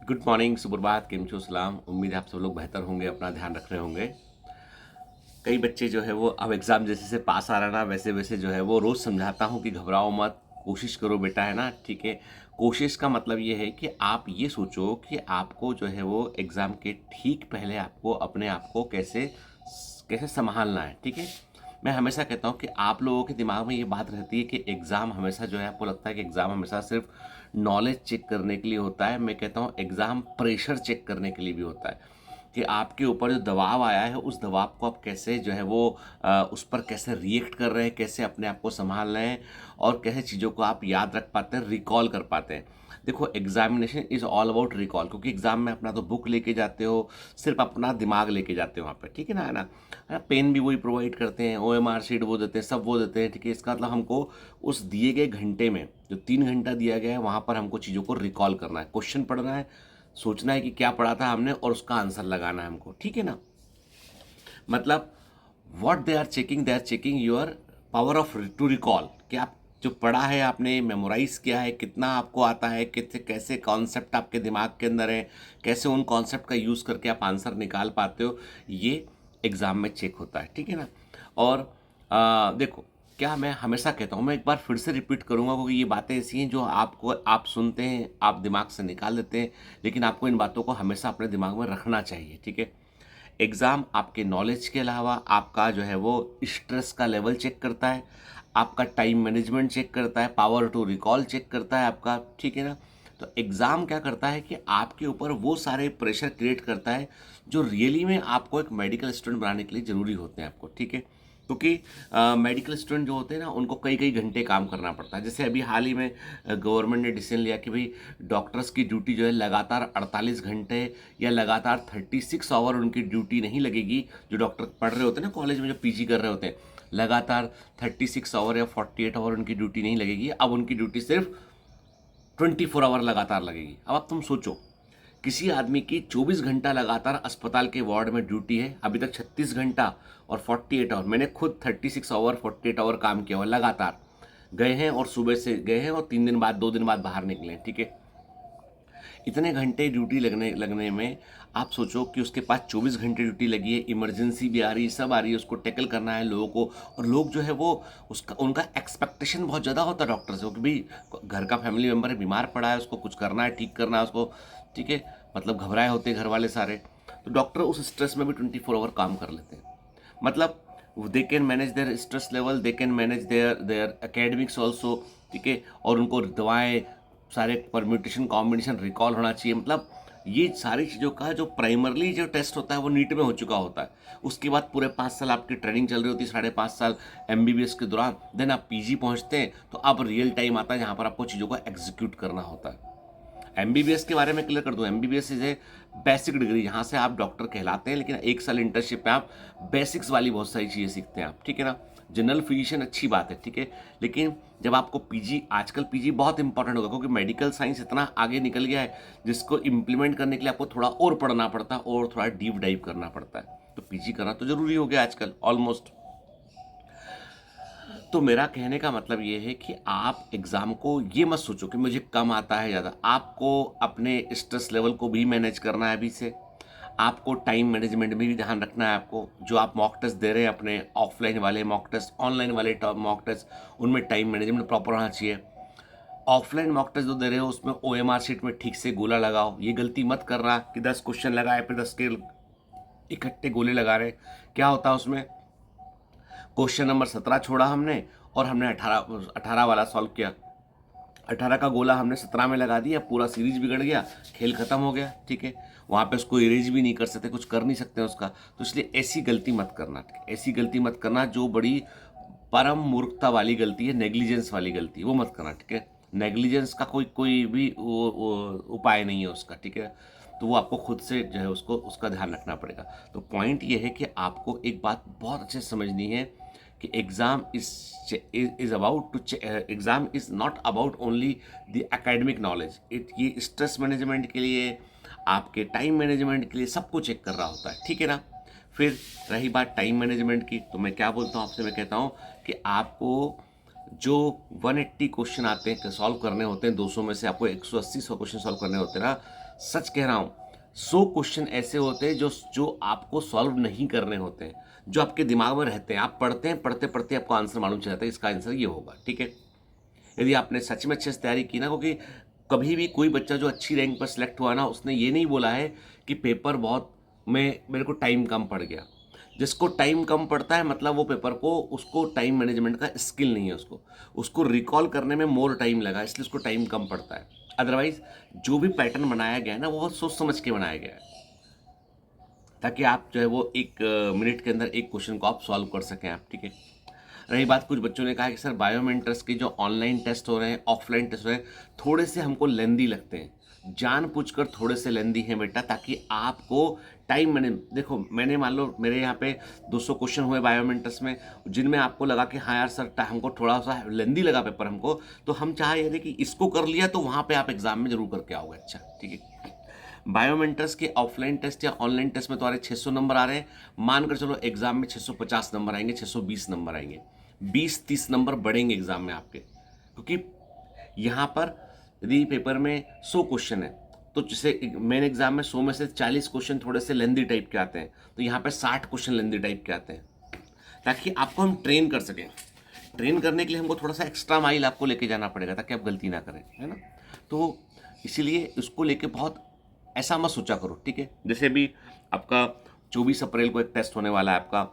Good morning, सुप्रभात, केम छो, सलाम। उम्मीद है आप सब लोग बेहतर होंगे, अपना ध्यान रख रहे होंगे। कई बच्चे जो है वो अब एग्ज़ाम जैसे से पास आ रहा ना वैसे वैसे जो है वो रोज़ समझाता हूँ कि घबराओ मत, कोशिश करो बेटा, है ना, ठीक है। कोशिश का मतलब ये है कि आप ये सोचो कि आपको जो है वो एग्ज़ाम के ठीक पहले आपको अपने आप को कैसे कैसे संभालना है, ठीक है। मैं हमेशा कहता हूँ कि आप लोगों के दिमाग में ये बात रहती है कि एग्ज़ाम हमेशा जो है आपको लगता है कि एग्ज़ाम हमेशा सिर्फ नॉलेज चेक करने के लिए होता है। मैं कहता हूँ एग्ज़ाम प्रेशर चेक करने के लिए भी होता है कि आपके ऊपर जो दबाव आया है उस दबाव को आप कैसे जो है वो उस पर कैसे रिएक्ट कर रहे हैं, कैसे अपने आप को संभाल रहे हैं और कैसे चीज़ों को आप याद रख पाते हैं, रिकॉल कर पाते हैं। देखो, examination is all about recall, क्योंकि एग्जाम में अपना तो बुक लेके जाते हो, सिर्फ अपना दिमाग लेके जाते हो वहाँ पे, ठीक है ना, है ना। पेन भी वही प्रोवाइड करते हैं, OMR शीट वो देते हैं, सब वो देते हैं, ठीक है। इसका मतलब हमको उस दिए गए घंटे में जो 3 घंटा दिया गया है वहाँ पर हमको चीज़ों को रिकॉल करना है, क्वेश्चन पढ़ना है, सोचना है कि क्या पढ़ा था हमने और उसका आंसर लगाना है हमको, ठीक है ना। मतलब what they are checking your power of to recall, कि आप जो पढ़ा है आपने मेमोराइज किया है, कितना आपको आता है, कितने कैसे कॉन्सेप्ट आपके दिमाग के अंदर है, कैसे उन कॉन्सेप्ट का यूज़ करके आप आंसर निकाल पाते हो, ये एग्ज़ाम में चेक होता है, ठीक है ना। और देखो, क्या मैं हमेशा कहता हूँ, मैं एक बार फिर से रिपीट करूँगा क्योंकि ये बातें ऐसी हैं जो आपको आप सुनते हैं, आप दिमाग से निकाल देते हैं, लेकिन आपको इन बातों को हमेशा अपने दिमाग में रखना चाहिए, ठीक है। एग्ज़ाम आपके नॉलेज के अलावा आपका जो है वो स्ट्रेस का लेवल चेक करता है, आपका टाइम मैनेजमेंट चेक करता है, पावर टू रिकॉल चेक करता है आपका, ठीक है ना। तो एग्ज़ाम क्या करता है कि आपके ऊपर वो सारे प्रेशर क्रिएट करता है जो रियली में आपको एक मेडिकल स्टूडेंट बनाने के लिए ज़रूरी होते हैं आपको, ठीक है। क्योंकि मेडिकल स्टूडेंट जो होते हैं ना उनको कई कई घंटे काम करना पड़ता है। जैसे अभी हाल ही में गवर्नमेंट ने डिसीजन लिया कि भाई डॉक्टर्स की ड्यूटी जो है लगातार 48 घंटे या लगातार 36 आवर उनकी ड्यूटी नहीं लगेगी। जो डॉक्टर पढ़ रहे होते हैं ना कॉलेज में, जो PG कर रहे होते हैं, लगातार 36 आवर या 48 आवर उनकी ड्यूटी नहीं लगेगी। अब उनकी ड्यूटी सिर्फ 24 आवर लगातार लगेगी। अब तुम सोचो, किसी आदमी की 24 घंटा लगातार अस्पताल के वार्ड में ड्यूटी है, अभी तक 36 घंटा और 48 आवर, मैंने खुद 36 आवर 48 आवर काम किया हुआ लगातार, गए हैं और सुबह से गए हैं और 3 दिन बाद 2 दिन बाद बाहर निकले हैं, ठीक है। इतने घंटे ड्यूटी लगने लगने में आप सोचो कि उसके पास 24 घंटे ड्यूटी लगी है, इमरजेंसी भी आ रही है, सब आ रही है, उसको टैकल करना है लोगों को। और लोग जो है वो उसका उनका एक्सपेक्टेशन बहुत ज़्यादा होता है डॉक्टर से कि भाई घर का फैमिली मेम्बर है, बीमार पड़ा है, उसको कुछ करना है, ठीक करना है उसको, ठीक है। मतलब घबराए होते हैं घर वाले सारे। तो डॉक्टर उस स्ट्रेस में भी 24 आवर काम कर लेते हैं। मतलब they can manage their stress level, they can manage their their academics also, ठीक है। और उनको दवाएं, सारे परम्यूटेशन कॉम्बिनेशन रिकॉल होना चाहिए। मतलब ये सारी चीज़ों का जो प्राइमरली जो टेस्ट होता है वो नीट में हो चुका होता है। उसके बाद पूरे 5 साल आपकी ट्रेनिंग चल रही होती है, 5.5 साल MBBS के दौरान, देन आप PG पहुंचते हैं। तो अब रियल टाइम आता है जहाँ पर आपको चीज़ों को एग्जीक्यूट करना होता है। MBBS के बारे में क्लियर कर दूं, MBBS is a basic degree, यहाँ से आप डॉक्टर कहलाते हैं, लेकिन 1 साल इंटर्नशिप में आप बेसिक्स वाली बहुत सारी चीज़ें सीखते हैं आप, ठीक है ना। जनरल फिजिशियन अच्छी बात है, ठीक है, लेकिन जब आपको PG, आजकल PG बहुत इंपॉर्टेंट होगा क्योंकि मेडिकल साइंस इतना आगे निकल गया है जिसको इम्प्लीमेंट करने के लिए आपको थोड़ा और पढ़ना पड़ता है और थोड़ा डीप डाइव करना पड़ता है। तो PG करना तो जरूरी हो गया आजकल ऑलमोस्ट। तो मेरा कहने का मतलब ये है कि आप एग्ज़ाम को ये मत सोचो कि मुझे कम आता है ज़्यादा। आपको अपने स्ट्रेस लेवल को भी मैनेज करना है अभी से। आपको टाइम मैनेजमेंट में भी ध्यान रखना है आपको। जो आप मॉक टेस्ट दे रहे हैं अपने, ऑफलाइन वाले मॉक टेस्ट, ऑनलाइन वाले मॉक टेस्ट, उनमें टाइम मैनेजमेंट प्रॉपर होना चाहिए। ऑफलाइन मॉक टेस्ट जो दे रहे हो उसमें OMR शीट में ठीक से गोला लगाओ। ये गलती मत करना कि 10 क्वेश्चन लगाए फिर 10 के इकट्ठे गोले लगा रहे। क्या होता है उसमें, क्वेश्चन नंबर 17 छोड़ा हमने और हमने 18 वाला सॉल्व किया, 18 का गोला हमने 17 में लगा दिया, पूरा सीरीज बिगड़ गया, खेल खत्म हो गया, ठीक है। वहाँ पे उसको इरेज भी नहीं कर सकते, कुछ कर नहीं सकते उसका। तो इसलिए ऐसी गलती मत करना, ठीक है? ऐसी गलती मत करना जो बड़ी परम मूर्खता वाली गलती है, नेग्लिजेंस वाली गलती है, वो मत करना, ठीक है। नेग्लिजेंस का कोई कोई भी उपाय नहीं है उसका, ठीक है। तो वो आपको खुद से जो है उसको उसका ध्यान रखना पड़ेगा। तो पॉइंट ये है कि आपको एक बात बहुत अच्छे से समझनी है कि exam is not about only the academic knowledge. ये स्ट्रेस मैनेजमेंट के लिए, आपके टाइम मैनेजमेंट के लिए सबको चेक कर रहा होता है, ठीक है ना। फिर रही बात टाइम मैनेजमेंट की, तो मैं क्या बोलता हूँ आपसे, मैं कहता हूँ कि आपको जो 180 क्वेश्चन आते हैं सॉल्व करने होते हैं, 200 में से आपको 180 क्वेश्चन सॉल्व करने होते हैं ना, सच कह रहा हूँ, 100 क्वेश्चन ऐसे होते हैं जो जो आपको सॉल्व नहीं करने होते हैं, जो आपके दिमाग में रहते हैं। आप पढ़ते हैं, पढ़ते पढ़ते आपको आंसर मालूम चल जाता है, इसका आंसर ये होगा, ठीक है। यदि आपने सच में अच्छे से तैयारी की ना, क्योंकि कभी भी कोई बच्चा जो अच्छी रैंक पर सिलेक्ट हुआ ना, उसने ये नहीं बोला है कि पेपर बहुत में मेरे को टाइम कम पड़ गया। जिसको टाइम कम पड़ता है मतलब वो पेपर को, उसको टाइम मैनेजमेंट का स्किल नहीं है, उसको रिकॉल करने में मोर टाइम लगा, इसलिए उसको टाइम कम पड़ता है। अदरवाइज जो भी पैटर्न बनाया गया है ना, वो बहुत सोच समझ के बनाया गया है, ताकि आप जो है वो 1 मिनट के अंदर एक क्वेश्चन को आप सॉल्व कर सकें आप, ठीक है। रही बात, कुछ बच्चों ने कहा कि सर बायोमेट्रिक्स के जो ऑनलाइन टेस्ट हो रहे हैं, ऑफलाइन टेस्ट हो रहे हैं, थोड़े से हमको लेंदी लगते हैं। जानबूझकर थोड़े से लेंदी हैं बेटा, ताकि आपको टाइम मैंने देखो, मैंने मान लो मेरे यहाँ पे 200 क्वेश्चन हुए बायोमेट्रिक्स में, जिनमें आपको लगा कि हाँ यार सर हमको थोड़ा सा लेंदी लगा पेपर हमको, तो हम चाह रहे थे कि इसको कर लिया तो वहाँ पे आप एग्जाम में जरूर करके आओगे, अच्छा ठीक है। बायोमेट्रिक्स के ऑफलाइन टेस्ट या ऑनलाइन टेस्ट में तुम्हारे 600 नंबर आ रहे हैं, मानकर चलो एग्जाम में 650 नंबर आएंगे, 620 नंबर आएंगे, 20-30 नंबर बढ़ेंगे एग्जाम में आपके, क्योंकि यहाँ पर यदि पेपर में 100 क्वेश्चन है, तो जैसे मेन एग्जाम में 100 में से 40 क्वेश्चन थोड़े से लेंदी टाइप के आते हैं, तो यहाँ पे 60 क्वेश्चन लेंदी टाइप के आते हैं, ताकि आपको हम ट्रेन कर सकें। ट्रेन करने के लिए हमको थोड़ा सा एक्स्ट्रा माइल आपको लेके जाना पड़ेगा, ताकि आप गलती ना करें, है ना। तो इसीलिए उसको लेके बहुत ऐसा मत सोचा करो, ठीक है। जैसे भी आपका 24 अप्रैल को एक टेस्ट होने वाला है, आपका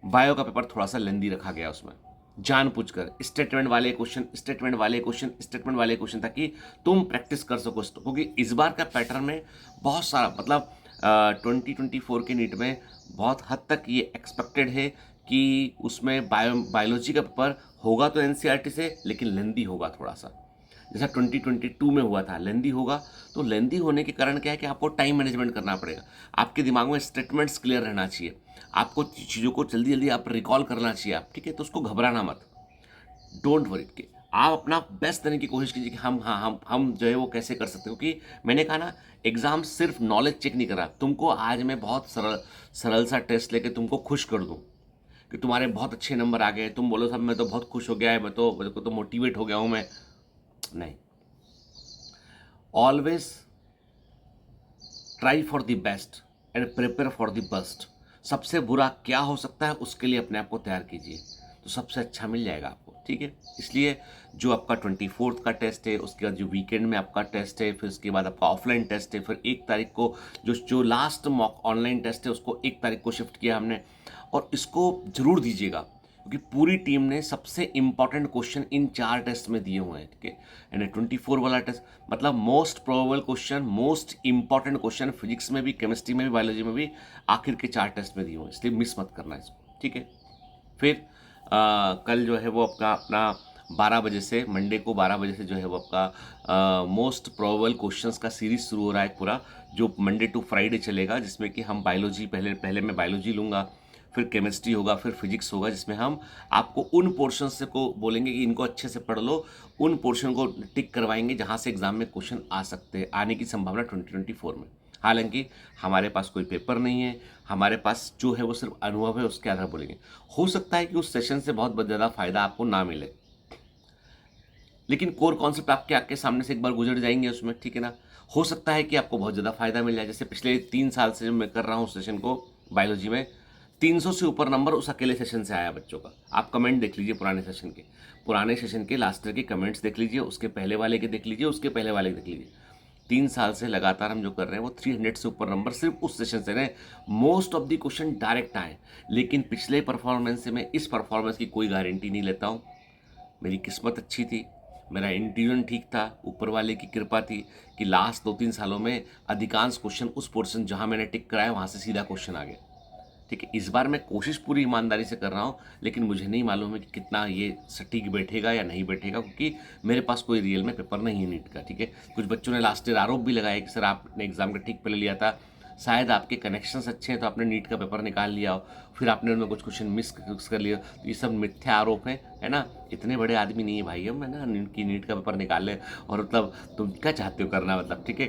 बायो का पेपर थोड़ा सा लेंदी रखा गया, उसमें जानबूझकर स्टेटमेंट वाले क्वेश्चन, स्टेटमेंट वाले क्वेश्चन, स्टेटमेंट वाले क्वेश्चन, ताकि तुम प्रैक्टिस कर सको, क्योंकि इस बार का पैटर्न में बहुत सारा मतलब 2024 के नीट में बहुत हद तक ये एक्सपेक्टेड है कि उसमें बायोलॉजी का पेपर होगा तो एनसीईआरटी से, लेकिन लेंदी होगा थोड़ा सा, जैसा 2022 में हुआ था, लेंदी होगा। तो लेंदी होने के कारण क्या है कि आपको टाइम मैनेजमेंट करना पड़ेगा, आपके दिमाग में स्टेटमेंट्स क्लियर रहना चाहिए, आपको चीज़ों को जल्दी जल्दी आप रिकॉल करना चाहिए आप, ठीक है। तो उसको घबराना मत, डोंट वरी के आप अपना बेस्ट देने की कोशिश कीजिए कि हम जो है वो कैसे कर सकते हैं, क्योंकि मैंने कहा ना, एग्जाम सिर्फ नॉलेज चेक नहीं कर रहा तुमको। आज मैं बहुत सरल सा टेस्ट लेके तुमको खुश कर दूं कि तुम्हारे बहुत अच्छे नंबर आ गए, तुम बोलो साहब मैं तो बहुत खुश हो गया है, मेरे को तो मोटिवेट हो गया हूं मैं, नहीं। Always try for the best and prepare for the best. सबसे बुरा क्या हो सकता है उसके लिए अपने आप को तैयार कीजिए, तो सबसे अच्छा मिल जाएगा आपको, ठीक है। इसलिए जो आपका 24 का टेस्ट है, उसके बाद जो वीकेंड में आपका टेस्ट है, फिर उसके बाद आपका ऑफलाइन टेस्ट है, फिर 1 तारीख को जो लास्ट मॉक ऑनलाइन टेस्ट है उसको 1 तारीख को शिफ्ट किया हमने, और इसको जरूर दीजिएगा, क्योंकि पूरी टीम ने सबसे इंपॉर्टेंट क्वेश्चन इन 4 टेस्ट में दिए हुए हैं, ठीक है। यानी 24 वाला टेस्ट मतलब most probable question, most important question physics में भी, केमिस्ट्री में भी, बायोलॉजी में भी आखिर के 4 टेस्ट में दिए हुए हैं, इसलिए मिस मत करना इसको, ठीक है। फिर कल जो है वो अपना 12 बजे से, मंडे को 12 बजे से जो है वो आपका मोस्ट प्रोबेबल क्वेश्चंस का सीरीज शुरू हो रहा है पूरा, जो मंडे टू फ्राइडे चलेगा, जिसमें कि हम बायोलॉजी पहले मैं बायोलॉजी लूँगा, फिर केमिस्ट्री होगा, फिर फिजिक्स होगा, जिसमें हम आपको उन पोर्शन से को बोलेंगे कि इनको अच्छे से पढ़ लो, उन पोर्शन को टिक करवाएंगे जहाँ से एग्जाम में क्वेश्चन आ सकते हैं, आने की संभावना 2024 में। हालांकि हमारे पास कोई पेपर नहीं है, हमारे पास जो है वो सिर्फ अनुभव है, उसके आधार बोलेंगे। हो सकता है कि उस सेशन से बहुत ज़्यादा फायदा आपको ना मिले, लेकिन कोर कॉन्सेप्ट आपके आपके सामने से एक बार गुजर जाएंगे उसमें, ठीक है ना। हो सकता है कि आपको बहुत ज़्यादा फायदा मिल जाए, जैसे पिछले 3 साल से जो मैं कर रहा हूँ सेशन को बायोलॉजी में, 300 से ऊपर नंबर उस अकेले सेशन से आया बच्चों का। आप कमेंट देख लीजिए पुराने सेशन के लास्ट ईयर के कमेंट्स देख लीजिए, उसके पहले वाले के देख लीजिए, उसके पहले वाले के देख लीजिए। 3 साल से लगातार हम जो कर रहे हैं वो 300 से ऊपर नंबर सिर्फ उस सेशन से रहे। Most of the question direct आए, लेकिन पिछले परफॉर्मेंस से मैं इस परफॉर्मेंस की कोई गारंटी नहीं लेता हूँ। मेरी किस्मत अच्छी थी, मेरा इंट्यूजन ठीक था, ऊपर वाले की कृपा थी कि लास्ट 2-3 सालों में अधिकांश क्वेश्चन उस पोर्शन जहाँ मैंने टिक कराया वहाँ से सीधा क्वेश्चन आ गया, ठीक है। इस बार मैं कोशिश पूरी ईमानदारी से कर रहा हूँ, लेकिन मुझे नहीं मालूम है कि कितना ये सटीक बैठेगा या नहीं बैठेगा, क्योंकि मेरे पास कोई रियल में पेपर नहीं है नीट का, ठीक है। कुछ बच्चों ने लास्ट ईयर आरोप भी लगाया कि सर आपने एग्जाम का ठीक पहले लिया था, शायद आपके कनेक्शंस अच्छे हैं तो आपने नीट का पेपर निकाल लिया हो, फिर आपने उनमें कुछ क्वेश्चन मिस कर लिया, तो ये सब मिथ्या आरोप है ना। इतने बड़े आदमी नहीं है भाई हम, है ना, नीट का पेपर निकाल लें, और मतलब तुम क्या चाहते हो करना, मतलब ठीक है।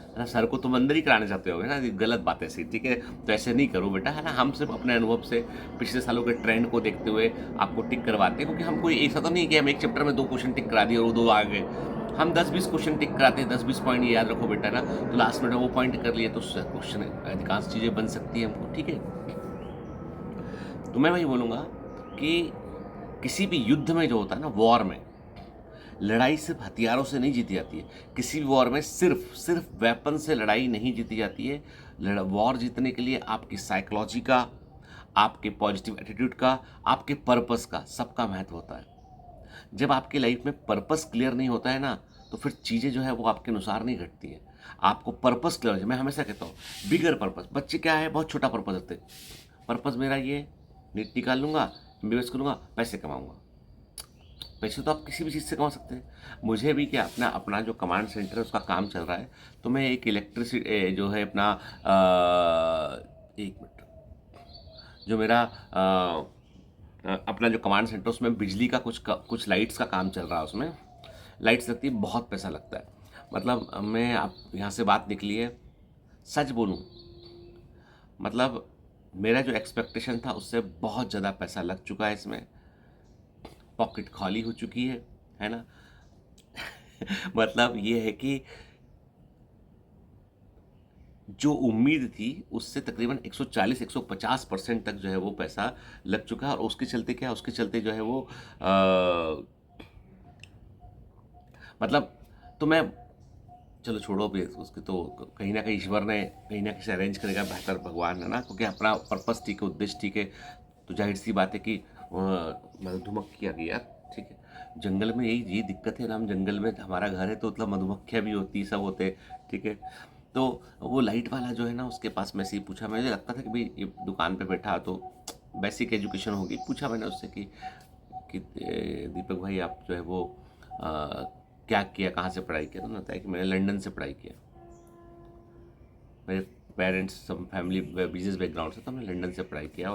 है ना, सर को तुम अंदर ही कराने चाहते होगे ना, ये गलत बात है ऐसी, ठीक है। तो ऐसे नहीं करो बेटा, है ना। हम सिर्फ अपने अनुभव से पिछले सालों के ट्रेंड को देखते हुए आपको टिक करवाते हैं, क्योंकि हम कोई ऐसा तो नहीं है कि हम एक चैप्टर में 2 क्वेश्चन टिक करा दिए और वो 2 आ गए। हम 10-20 क्वेश्चन टिक कराते हैं, 10-20 पॉइंट ये याद रखो बेटा ना, तो लास्ट में वो पॉइंट कर लिए तो क्वेश्चन अधिकांश चीज़ें बन सकती हैं हमको, ठीक है। तो मैं वही बोलूँगा कि किसी भी युद्ध में जो होता है ना, वॉर में, लड़ाई सिर्फ हथियारों से नहीं जीती जाती है। किसी भी वॉर में सिर्फ वेपन से लड़ाई नहीं जीती जाती है। वॉर जीतने के लिए आपकी साइकोलॉजी का, आपके पॉजिटिव एटीट्यूड का, आपके पर्पस का, सबका महत्व होता है। जब आपकी लाइफ में पर्पस क्लियर नहीं होता है ना, तो फिर चीज़ें जो है वो आपके अनुसार नहीं घटती है। आपको पर्पस क्लियर, मैं हमेशा कहता हूँ बिगर पर्पस। बच्चे क्या है, बहुत छोटा पर्पस रखते हैं। पर्पस मेरा ये, नीट निकाल लूँगा, MBBS करूँगा, पैसे कमाऊँगा। पैसे तो आप किसी भी चीज़ से कमा सकते हैं। मुझे भी क्या, अपना अपना जो कमांड सेंटर है उसका काम चल रहा है, तो मैं एक इलेक्ट्रिसिटी जो है अपना एक मिनट, जो मेरा अपना जो कमांड सेंटर, उसमें बिजली का कुछ लाइट्स का काम चल रहा है। उसमें लाइट्स लगती है, बहुत पैसा लगता है। मतलब मैं आप यहाँ से बात निकली है, सच बोलूँ, मतलब मेरा जो एक्सपेक्टेशन था उससे बहुत ज़्यादा पैसा लग चुका है इसमें। पॉकेट खाली हो चुकी है ना। मतलब ये है कि जो उम्मीद थी उससे तकरीबन 140-150% तक जो है वो पैसा लग चुका है। और उसके चलते क्या, उसके चलते जो है वो मतलब, तो मैं, चलो छोड़ो भी उसके, तो कहीं ना कहीं ईश्वर ने कहीं ना कहीं से अरेंज करेगा, बेहतर भगवान, है ना। क्योंकि अपना पर्पस ठीक है, उद्देश्य ठीक है, तो जाहिर सी बात है कि मधुमक्खी आ गई यार, ठीक है। जंगल में यही दिक्कत है ना, हम जंगल में, हमारा घर है तो मतलब मधुमक्खियाँ भी होती, सब होते, ठीक है। तो वो लाइट वाला जो है ना, उसके पास मैं से ही पूछा, मुझे लगता था कि भाई ये दुकान पे बैठा तो बेसिक एजुकेशन होगी। पूछा मैंने उससे कि दीपक भाई आप जो है वो क्या किया, कहाँ से पढ़ाई किया। तो उन्होंने बताया कि मैंने लंदन से पढ़ाई किया। मेरे पेरेंट्स सब फैमिली बिजनेस बैकग्राउंड से, तो हमने लंदन से पढ़ाई किया,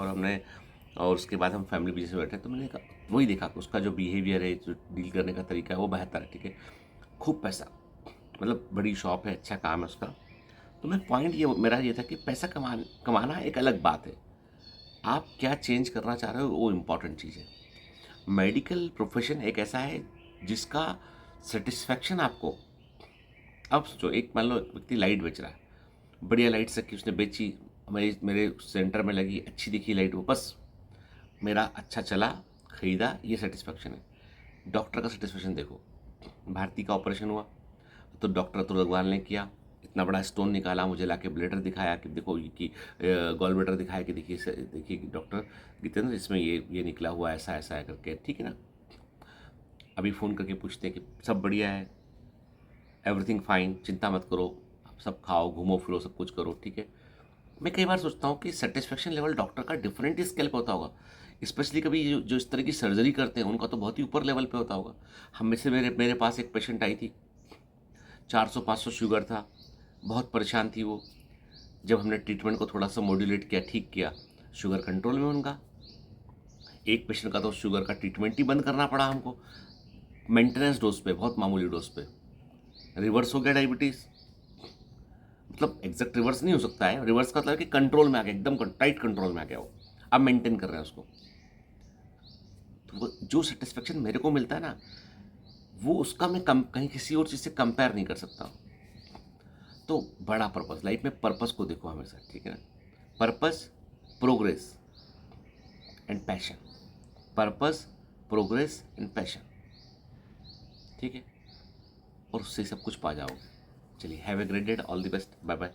और उसके बाद हम फैमिली बिजनेस में बैठे। तो मैंने वही देखा कि उसका जो बिहेवियर है, जो डील करने का तरीका है, वो बेहतर है, ठीक है। खूब पैसा, मतलब बड़ी शॉप है, अच्छा काम है उसका। तो मैं पॉइंट ये मेरा ये था कि पैसा कमाना एक अलग बात है, आप क्या चेंज करना चाह रहे हो वो इम्पॉर्टेंट चीज़ है। मेडिकल प्रोफेशन एक ऐसा है जिसका सेटिस्फैक्शन आपको, अब सोचो, एक मान लो व्यक्ति लाइट बेच रहा है, बढ़िया लाइट्स रखी उसने, बेची, मेरे सेंटर में लगी, अच्छी दिखी लाइट, वो बस मेरा अच्छा चला, खरीदा, ये सेटिस्फैक्शन है। डॉक्टर का सेटिस्फैक्शन देखो, भारती का ऑपरेशन हुआ तो डॉक्टर अतुल अग्रवाल ने किया, इतना बड़ा स्टोन निकाला, मुझे लाके ब्लेडर दिखाया कि देखो कि गॉल ब्लेडर दिखाया कि देखिए डॉक्टर जितेंद्र, इसमें ये निकला हुआ ऐसा ऐसा है करके, ठीक है ना। अभी फ़ोन करके पूछते हैं कि सब बढ़िया है, एवरीथिंग फाइन, चिंता मत करो, सब खाओ, घूमो फिरो, सब कुछ करो, ठीक है। मैं कई बार सोचता हूँ कि सेटिस्फेक्शन लेवल डॉक्टर का डिफरेंट स्केल पे होता होगा। स्पेशली कभी जो इस तरह की सर्जरी करते हैं उनका तो बहुत ही ऊपर लेवल पे होता होगा। हम में से मेरे पास एक पेशेंट आई थी, 400-500 शुगर था, बहुत परेशान थी वो। जब हमने ट्रीटमेंट को थोड़ा सा मॉड्यूलेट किया, ठीक किया, शुगर कंट्रोल में उनका। एक पेशेंट का तो शुगर का ट्रीटमेंट ही बंद करना पड़ा हमको, मेंटेनेंस डोज पे, बहुत मामूली डोज पे। रिवर्स हो गया डायबिटीज़, मतलब एग्जैक्ट रिवर्स नहीं हो सकता है, रिवर्स का मतलब है कि कंट्रोल में आ गया, एकदम टाइट कंट्रोल में आ गया वो, अब मेंटेन कर रहे हैं उसको। तो वो जो सेटिस्फेक्शन मेरे को मिलता है ना, वो उसका मैं कहीं किसी और चीज़ से कंपेयर नहीं कर सकता। तो बड़ा पर्पस, लाइफ में पर्पस को देखो हमेशा, ठीक है ना। Purpose, progress and passion, purpose, progress and passion, ठीक है, और उससे सब कुछ पा जाओगे। चलिए, have a great day, all the best, bye bye.